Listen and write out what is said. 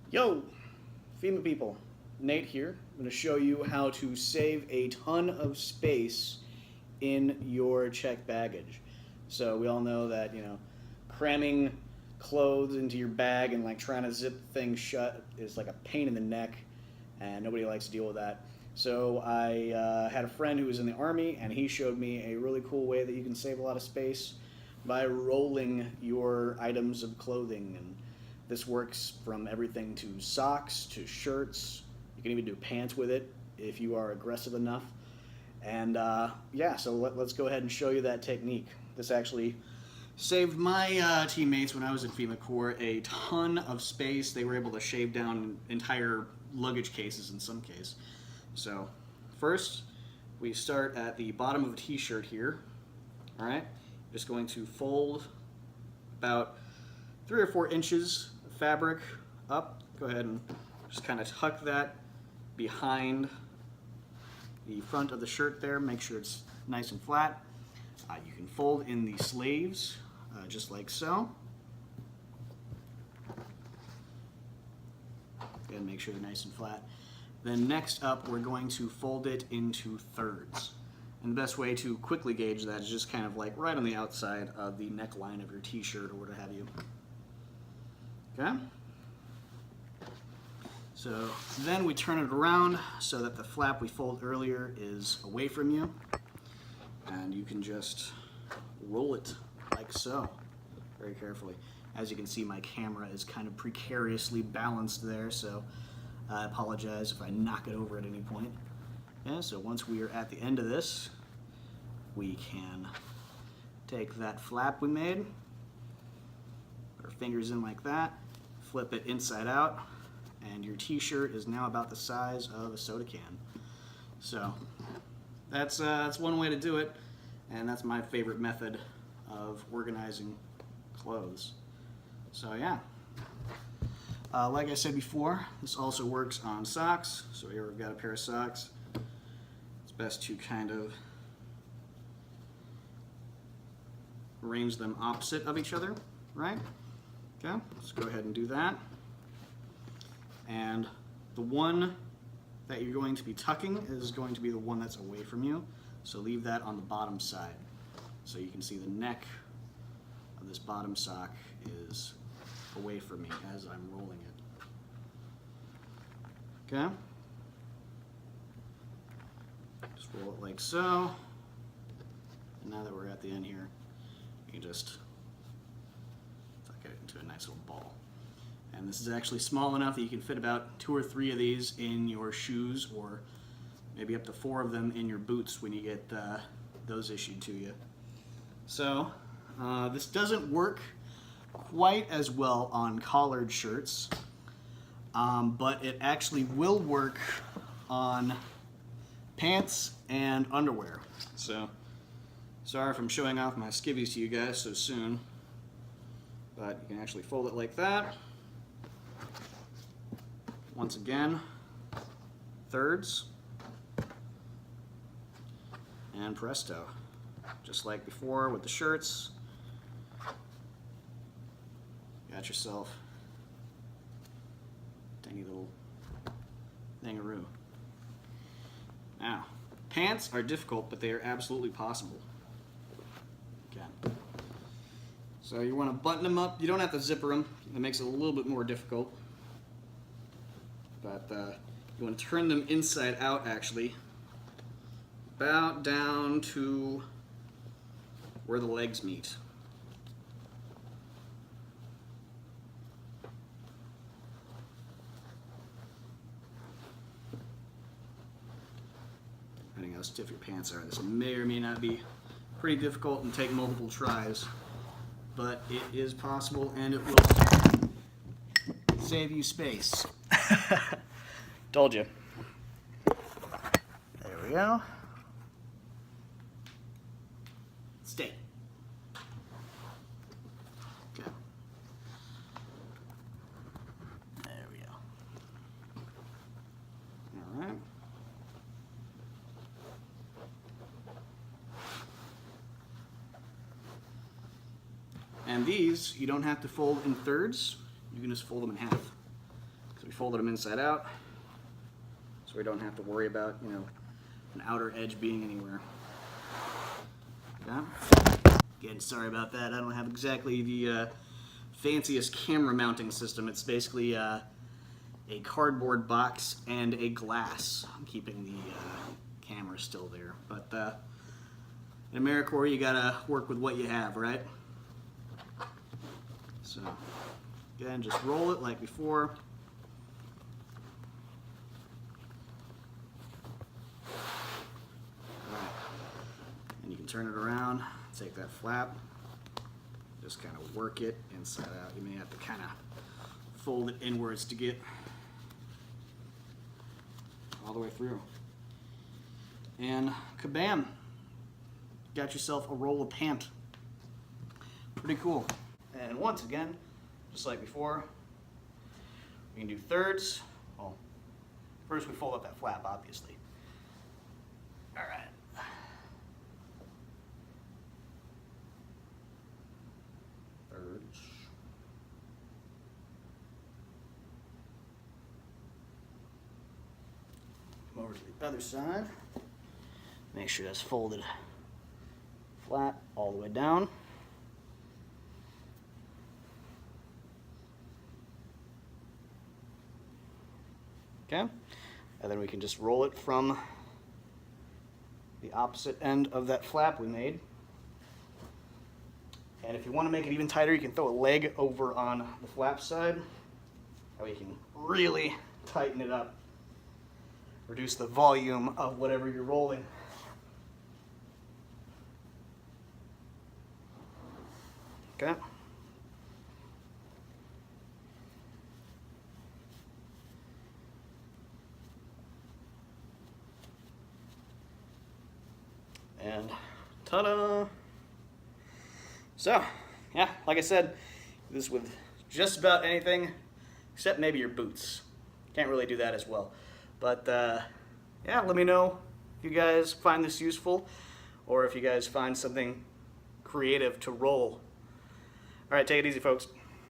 Yo, FEMA people, Nate here. I'm going to show you how to save a ton of space in your checked baggage. So we all know that, cramming clothes into your bag and like trying to zip things shut is like a pain in the neck, and nobody likes to deal with that. So I had a friend who was in the army, and he showed me a really cool way that you can save a lot of space by rolling your items of clothing. And this works from everything to socks to shirts. You can even do pants with it if you are aggressive enough. And yeah, so let's go ahead and show you that technique. This actually saved my teammates when I was in FEMA Corps a ton of space. They were able to shave down entire luggage cases in some case. So first, we start at the bottom of a t-shirt here. All right, just going to fold about 3 or 4 inches of fabric up. Go ahead and just kind of tuck that behind the front of the shirt there. Make sure it's nice and flat. You can fold in the sleeves just like so. And make sure they're nice and flat. Then next up, we're going to fold it into thirds. And the best way to quickly gauge that is just kind of like right on the outside of the neckline of your t-shirt or what have you. Okay? So then we turn it around so that the flap we folded earlier is away from you. And you can just roll it like so, very carefully. As you can see, my camera is kind of precariously balanced there, so I apologize if I knock it over at any point. Yeah, so once we are at the end of this, we can take that flap we made, put our fingers in like that, flip it inside out, and your t-shirt is now about the size of a soda can. So that's one way to do it, and that's my favorite method of organizing clothes. So yeah. Like I said before, this also works on socks. So here we've got a pair of socks. It's best to kind of arrange them opposite of each other, right? Okay, let's go ahead and do that. And the one that you're going to be tucking is going to be the one that's away from you. So leave that on the bottom side. So you can see the neck of this bottom sock is away from me as I'm rolling it. Okay? Just roll it like so. And now that we're at the end here, you can just tuck it into a nice little ball. And this is actually small enough that you can fit about 2 or 3 of these in your shoes, or maybe up to 4 of them in your boots when you get those issued to you. So this doesn't work quite as well on collared shirts, but it actually will work on pants and underwear. So sorry if I'm showing off my skivvies to you guys so soon, but you can actually fold it like that. Once again, thirds, and presto. Just like before with the shirts, got yourself a tiny little thingaroo. Now, pants are difficult, but they are absolutely possible. Okay. So you want to button them up. You don't have to zipper them. That makes it a little bit more difficult. But you want to turn them inside out, actually, about down to where the legs meet. Depending on how stiff your pants are, this may or may not be pretty difficult and take multiple tries, but it is possible, and it will save you space. Told you. There we go. Stay. Okay. There we go. All right. And these, you don't have to fold in thirds. You can just fold them in half. So we folded them inside out, so we don't have to worry about, you know, an outer edge being anywhere. Okay. Again, sorry about that. I don't have exactly the fanciest camera mounting system. It's basically a cardboard box and a glass. I'm keeping the camera still there. But in AmeriCorps, you gotta work with what you have, right? So, again, just roll it like before. Alright. And you can turn it around, take that flap, just kind of work it inside out. You may have to kind of fold it inwards to get all the way through. And kabam! Got yourself a roll of pant. Pretty cool. And once again, just like before, we can do thirds. Well, first we fold up that flap, obviously. All right. Thirds. Come over to the other side. Make sure that's folded flat all the way down. Okay, and then we can just roll it from the opposite end of that flap we made. And if you want to make it even tighter, you can throw a leg over on the flap side. That way you can really tighten it up. Reduce the volume of whatever you're rolling. Okay. And ta-da! So, yeah, like I said, this with just about anything except maybe your boots. Can't really do that as well. But yeah, let me know if you guys find this useful or if you guys find something creative to roll. All right, take it easy, folks.